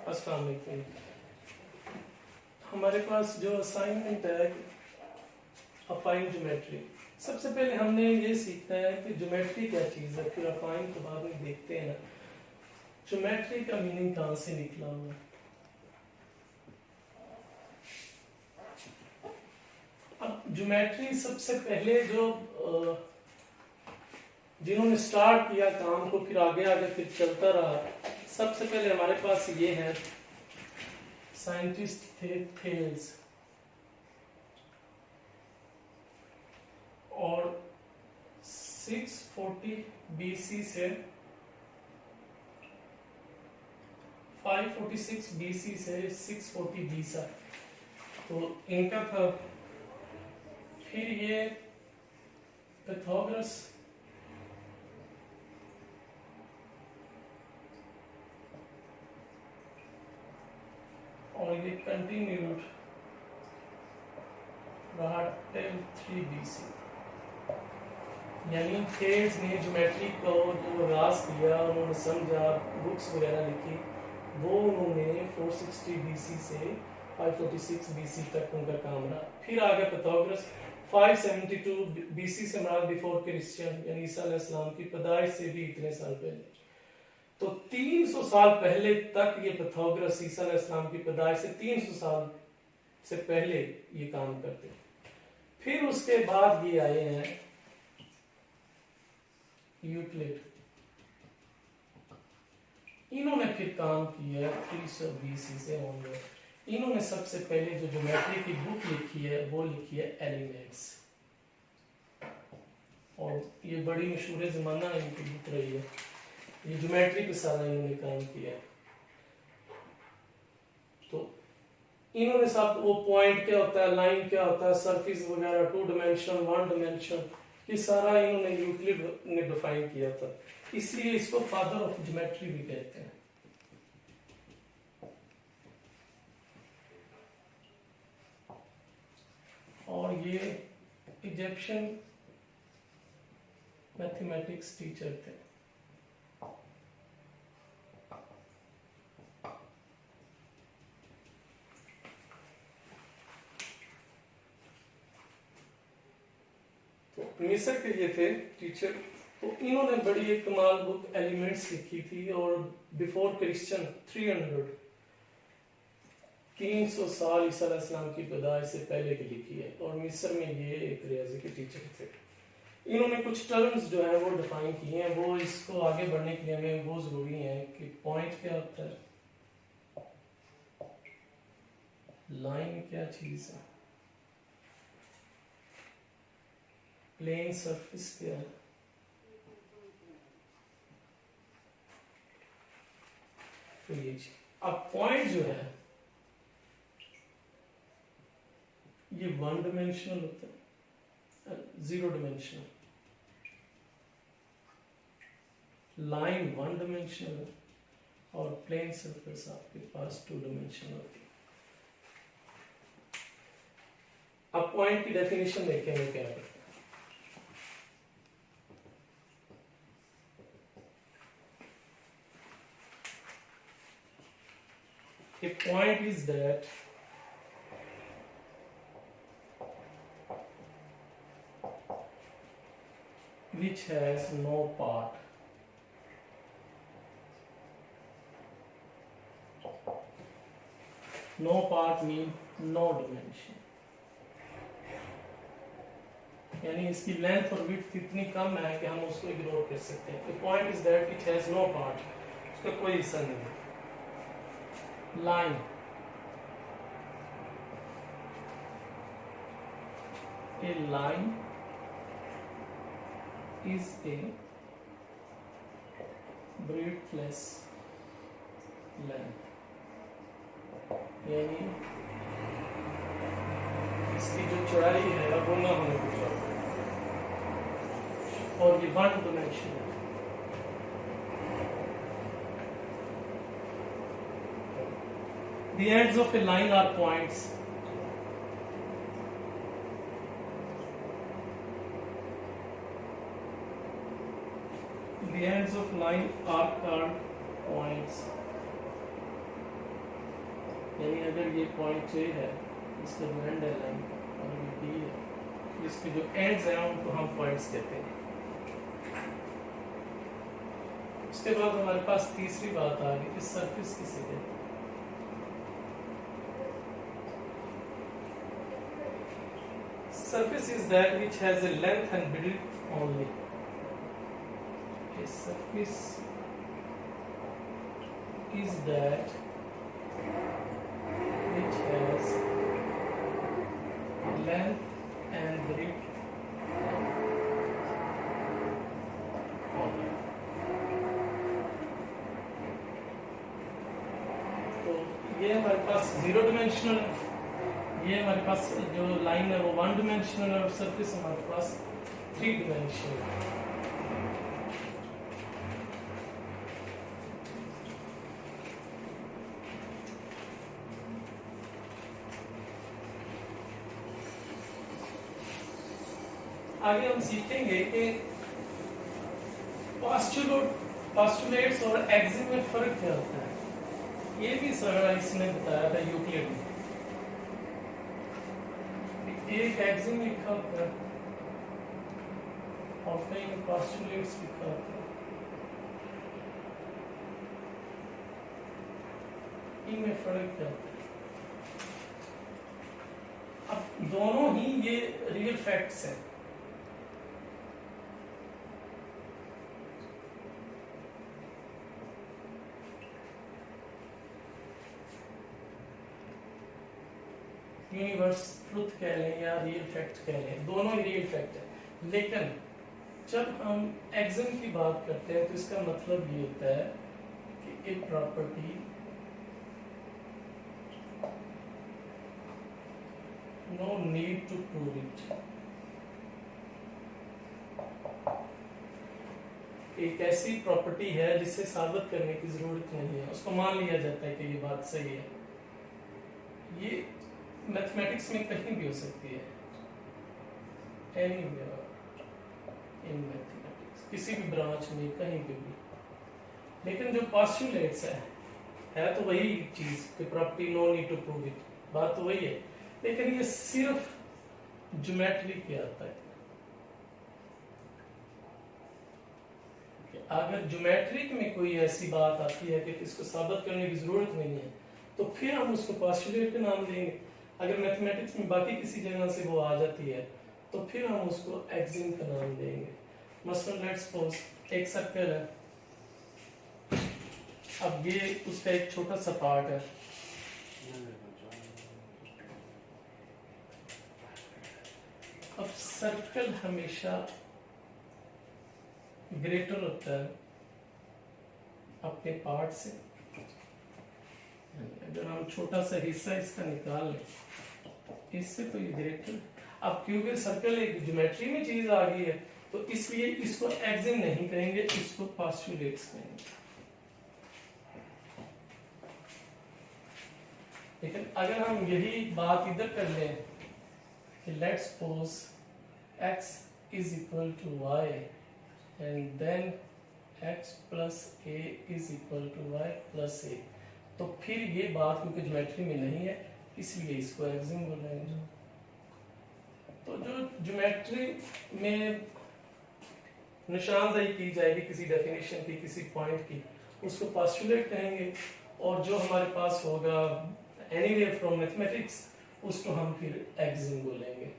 अस्सलाम वालेकुम। हमारे पास जो असाइनमेंट है अफाइन ज्योमेट्री, सबसे पहले हमने ये सीखना है कि ज्योमेट्री क्या चीज़ है, फिर अफाइन के बाद में देखते हैं ना ज्योमेट्री का मीनिंग कहाँ से निकला हुआ है। अब ज्योमेट्री सबसे पहले जो जिन्होंने स्टार्ट किया काम को, फिर आगे आगे फिर चलता रहा, सबसे पहले हमारे पास ये है साइंटिस्ट थे थेल्स, और 640 बीसी से 546 बीसी से 640 बीसा, तो इनका था। फिर ये पाइथागोरस, और ये कंटिन्यूड रहा टिल 3 बीसी। यानी थेल्स ने ज्योमेट्री को जो आगाज किया, उन्होंने समझा, बुक्स वगैरह लिखी, वो उन्होंने 460 बीसी से 546 बीसी तक उनका काम रहा। फिर आ गया पाइथागोरस 572 बीसी से मराद बिफोर क्रिश्चियन, यानी ईसा अलैहिस्सलाम की पैदाइश से भी इतने साल पहले। तो 300 साल पहले तक ये पाइथागोरस ईसा अलैहिस्सलाम की पैदाइश से 300 साल से पहले ये काम करते। फिर उसके बाद ये आए हैं यूक्लिड, इन्होंने फिर काम किया 300 बीसी से ऑनवर्ड। इन्होंने सबसे पहले जो ज्योमेट्री की बुक लिखी है वो लिखी है एलिमेंट्स, और ये बड़ी मशहूर जमाना इनकी बुक रही है। ये ज्योमेट्री पे सारा इन्होंने काम किया। तो इन्होंने सब वो पॉइंट क्या होता है, लाइन क्या होता है, सरफेस वगैरह, 2 डायमेंशन 1 डायमेंशन, ये सारा इन्होंने यूक्लिड ने डिफाइन किया था, इसलिए इसको फादर ऑफ ज्योमेट्री भी कहते हैं। और ये इजिप्शियन मैथमेटिक्स टीचर थे। तो मिस्र के ये थे टीचर। तो इन्होंने बड़ी एक कमाल बुक एलिमेंट्स लिखी थी, और बिफोर क्रिश्चियन 300 साल ईसा अलैहिस्सलाम की पैदाइश से पहले की लिखी है। और मिस्र में ये एक रियाजी के टीचर थे। इन्होंने कुछ टर्म्स जो है वो डिफाइन किए हैं, वो इसको आगे बढ़ने के लिए हमें वो जरूरी है कि पॉइंट क्या होता है, लाइन क्या चीज है, प्लेन सरफेस क्या है, तो ये चीज। अब पॉइंट जो है ये 1 डायमेंशनल होता है, 0 डायमेंशनल। लाइन 1 डायमेंशनल है, और प्लेन सरफेस आपके पास 2 डायमेंशनल होती है। अब पॉइंट की डेफिनेशन देखेंगे क्या है। A point is that which has no part. No part means no dimension, यानी इसकी लेंथ और विड्थ इतनी कम है कि हम उसको इग्नोर कर सकते हैं। The point is that which has no part, उसका कोई हिस्सा नहीं है। Line, a line is a breadthless line, यानी इसकी जो चौड़ाई है वो ना होने को चाहिए, और ये 1 डायमेंशन है। The ends of a line are points. The ends of line are called points. यानी अगर ये पॉइंट ए है, इसका जो एंड है लाइन और ये बी है, इसके जो एंड्स हैं उनको हम पॉइंट्स कहते हैं। उसके बाद हमारे पास तीसरी बात आ गई, इस सरफेस किसे कहते हैं। Surface is that which has a length and width only. A surface is that which has length and width only. तो ये हमारे पास जीरो डिमेंशनल है, ये हमारे पास जो लाइन है वो वन डिमेंशनल है और सरफेस हमारे पास थ्री डिमेंशनल है। आगे हम सीखेंगे कि पोस्टुलेट्स और एक्सिम में फर्क क्या होता है। ये भी सर इसने बताया था यूक्लिड में। एक एक्सिम लिखा होता है और कहीं में पोस्टुलेट्स लिखा होता है, इनमें फर्क क्या होता है। अब दोनों ही ये रियल फैक्ट्स हैं। यूनिवर्स ट्रुथ कह लें या रियल फैक्ट कह लें, दोनों ही रियल फैक्ट है। लेकिन जब हम एक्सिम की बात करते हैं तो इसका मतलब ये होता है कि एक property no need to prove it, एक ऐसी प्रॉपर्टी है जिसे साबित करने की जरूरत नहीं है, उसको मान लिया जाता है कि ये बात सही है। ये मैथमेटिक्स में कहीं भी हो सकती है, एनीवेयर इन मैथमेटिक्स, किसी भी ब्रांच में कहीं पे भी। लेकिन जो पोस्टुलेट्स है तो वही चीज कि property no need to prove it, बात तो वही है। लेकिन ये सिर्फ ज्योमेट्री के आता है। अगर ज्योमेट्रिक में कोई ऐसी बात आती है कि इसको साबित करने की जरूरत नहीं है तो फिर हम उसको पोस्टुलेट का नाम देंगे। अगर मैथमेटिक्स में बाकी किसी जगह से वो आ जाती है तो फिर हम उसको एक्सिम का नाम देंगे। मसलन लेट्स सपोज एक सर्कल है, अब ये उसका एक छोटा सा पार्ट है, अब सर्कल हमेशा ग्रेटर होता है अपने पार्ट से। अगर हम छोटा सा हिस्सा इसका निकाल लें इससे तो ये ग्रेटर। अब क्योंकि सर्कल एक ज्योमेट्री में चीज आ गई है तो इसलिए इसको एक्सिम नहीं कहेंगे, इसको पोस्टुलेट्स कहेंगे। लेकिन अगर हम यही बात इधर कर लें कि let's suppose x is equal to y and then x plus a is equal to y plus a, तो फिर ये बात क्योंकि ज्योमेट्री में नहीं है इसलिए इसको एक्सिम बोलेंगे। तो जो ज्योमेट्री में निशानदेही की जाएगी किसी डेफिनेशन की, किसी पॉइंट की, उसको पोस्टुलेट कहेंगे। और जो हमारे पास होगा एनीवेयर फ्रॉम मैथमेटिक्स उसको हम फिर एक्सिम बोलेंगे।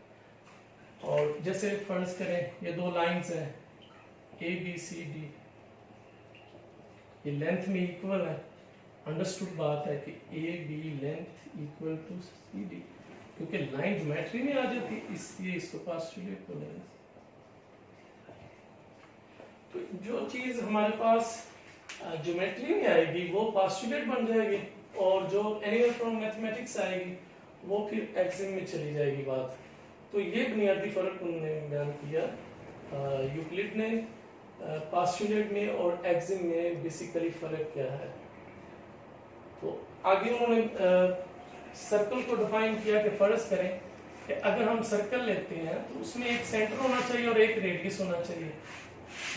और जैसे फर्ज करें ये दो लाइंस हैं ए बी सी डी, ये लेंथ में इक्वल है। अंडरस्टूड बात है कि A B length equal to C D, क्योंकि लाइन ज्योमेट्री में आ जाती इसलिए इसको पोस्टुलेट बोलेंगे। तो जो चीज हमारे पास ज्योमेट्री में आएगी वो पोस्टुलेट बन जाएगी और जो एनीवेयर फ्रॉम मैथमेटिक्स आएगी वो फिर एक्सिम में चली जाएगी बात। तो ये बुनियादी फर्क उन्होंने बयान किया यूक्लिड ने। पोस्टुलेट में और एक्सिम में बेसिकली फर्क क्या है। तो आगे उन्होंने सर्कल को डिफाइन किया कि फर्ज करें कि अगर हम सर्कल लेते हैं तो उसमें एक सेंटर होना चाहिए और एक रेडियस होना चाहिए।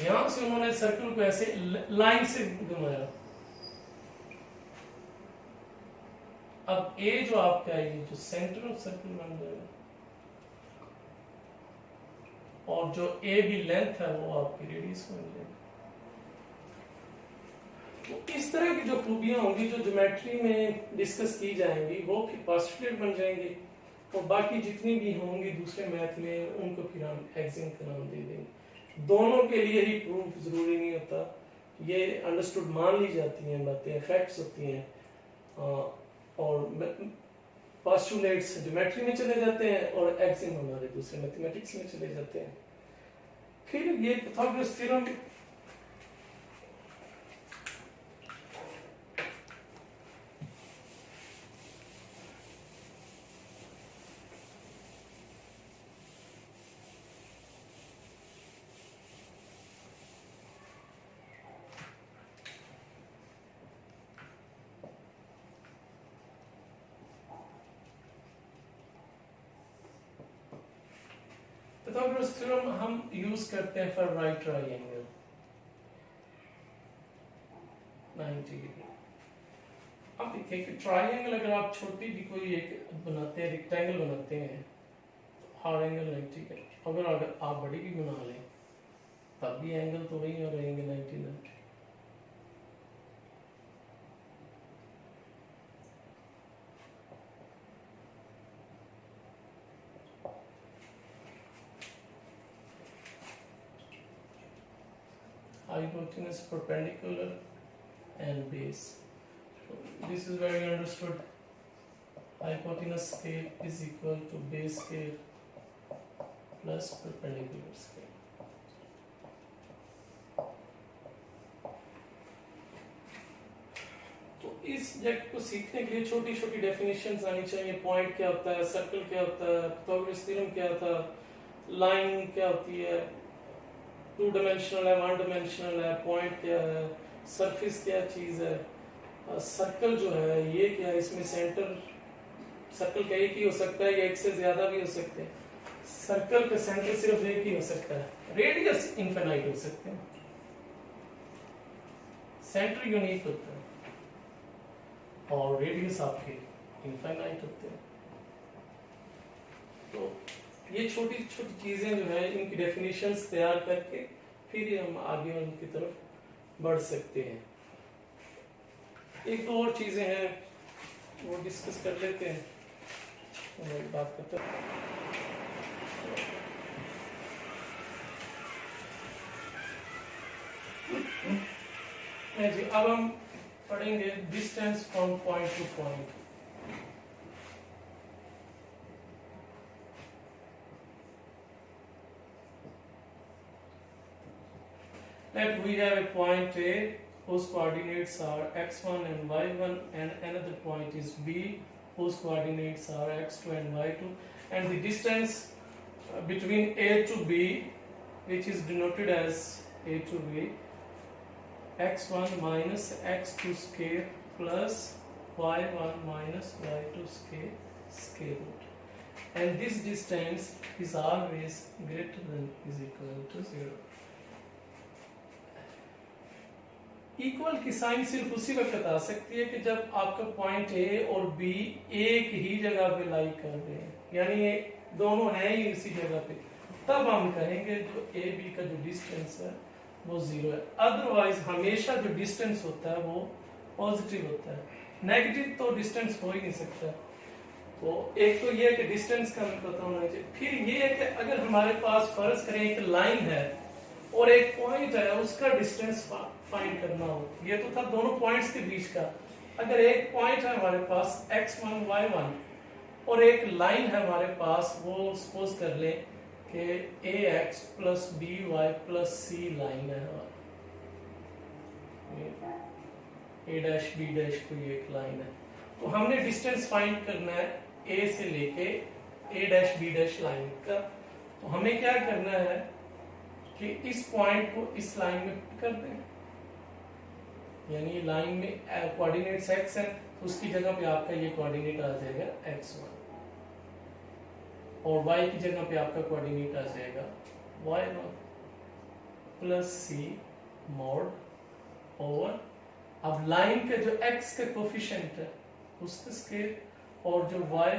यहां से उन्होंने सर्कल को ऐसे लाइन से घुमाया, अब ए जो आपका है ये जो सेंटर ऑफ सर्कल बन जाएगा, और जो ए बी लेंथ है वो आपकी रेडियस बन जाएगी। तो इस तरह की जो खूबियां होंगी जो ज्योमेट्री में डिस्कस की जाएंगी वो फिर पोस्टुलेट बन जाएंगे, और बाकी जितनी भी होंगी दूसरे मैथ में उनको फिर हम एक्सिम का नाम दे देंगे। दोनों के लिए ही प्रूफ जरूरी नहीं होता, ये अंडरस्टूड मान ली जाती हैं बातें, फैक्ट्स होती हैं, और पोस्टुलेट्स ज्योमेट्री में चले जाते हैं और एक्सिम हमारे दूसरे मैथमेटिक्स में चले जाते हैं। फिर ये पाइथागोरस थ्योरम पाइथागोरस थ्योरम हम यूज करते हैं फॉर राइट ट्रायंगल 90 डिग्री। अब देखिए कि ट्रायंगल अगर आप छोटी भी कोई एक बनाते हैं, रेक्टेंगल बनाते हैं, हार्ड एंगल 90 है। अगर आप बड़ी भी बना लें तब भी एंगल तो वही रहेंगे 90। Hypotenuse perpendicular and base. So this is where we understood hypotenuse scale is equal to base scale plus perpendicular scale. तो इस सब्जेक्ट को सीखने के लिए छोटी छोटी डेफिनेशंस आनी चाहिए। पॉइंट क्या होता है, सर्कल क्या होता है, पाइथागोरस थ्योरम क्या था, लाइन क्या होती है, टू डायमेंशनल है, वन डायमेंशनल है, पॉइंट क्या है, सरफेस क्या चीज है, सर्कल जो है ये क्या है, इसमें सेंटर सर्कल का एक ही हो सकता है या एक से ज्यादा भी हो सकते हैं, सर्कल का सेंटर सिर्फ एक ही हो सकता है, रेडियस इनफिनाइट हो सकते हैं, सेंटर यूनिक होता है और रेडियस आपके इनफिनाइट होते हैं। तो ये छोटी छोटी चीजें जो है इनकी डेफिनेशंस तैयार करके फिर हम आगे उनकी तरफ बढ़ सकते हैं। एक दो और चीजें हैं वो डिस्कस कर लेते हैं, बात करते हैं। जी अब हम पढ़ेंगे distance from point two point. Let we have a point A whose coordinates are x1 and y1, and another point is B whose coordinates are x2 and y2, and the distance between A to B, which is denoted as A to B, x1 minus x2 square plus y1 minus y2 square root, and this distance is always greater than is equal to 0. Equal की sign सिर्फ उसी वक्त आ सकती है कि जब आपका point A और बी एक ही जगह पे लाई कर रहे हैं, यानी ये दोनों हैं ही इसी जगह पे, तब हम कहेंगे जो ए बी का जो डिस्टेंस है वो 0 है। अदरवाइज हमेशा जो डिस्टेंस होता है वो पॉजिटिव होता है, नेगेटिव तो डिस्टेंस हो ही नहीं सकता। तो एक तो ये है कि डिस्टेंस का हमें पता होना चाहिए। फिर ये है कि अगर हमारे पास फर्ज करें एक लाइन है और एक पॉइंट है, उसका डिस्टेंस फाइंड करना हो, ये तो था दोनों पॉइंट्स के बीच का। अगर एक पॉइंट है हमारे पास x1 y1 और एक लाइन है हमारे पास, वो सपोज कर ले कि ax plus by plus c line है हमारी, a डैश b डैश कोई एक लाइन है, तो हमने डिस्टेंस फाइंड करना है a से लेके a dash b dash line का। तो हमें क्या करना है कि इस पॉइंट को इस लाइन में पुट कर दें, यानी लाइन में कोऑर्डिनेट्स x है तो उसकी जगह पे आपका ये कोऑर्डिनेट आ जाएगा x1, और y की जगह पे आपका कोऑर्डिनेट आ जाएगा y1 plus c mod over, अब लाइन का जो x का कोफिशिएंट है उसका स्केयर और जो y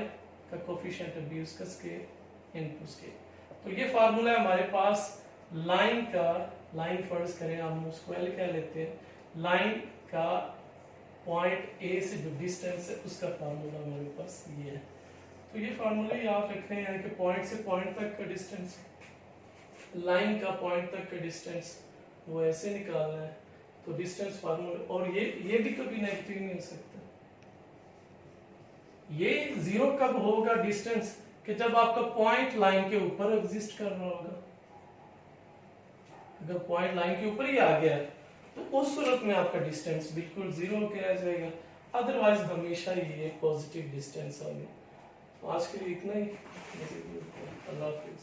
का कोफिशिएंट है b उसका स्केयर इनटू स्केयर। तो ये फार्मूला है हमारे पास लाइन का। लाइन फर्ज करें, हम उसको L कह लेते हैं। लाइन का पॉइंट A से जो डिस्टेंस है उसका फार्मूला हमारे पास ये है। तो ये फार्मूला याद रखने हैं कि पॉइंट से पॉइंट तक का डिस्टेंस, लाइन का पॉइंट तक का डिस्टेंस वो ऐसे निकालना है। तो डिस्टेंस फार्मूला, और ये भी कभी नेगेटिव नहीं हो सकता। ये जीरो कब होगा डिस्टेंस, कि जब आपका पॉइंट लाइन के ऊपर एग्जिस्ट कर रहा होगा। अगर पॉइंट लाइन के ऊपर ही आ गया तो उस सूरत में आपका डिस्टेंस बिल्कुल जीरो होकर रह जाएगा, अदरवाइज हमेशा ये पॉजिटिव डिस्टेंस होगा। आज के लिए इतना ही। अल्लाह हाफिज।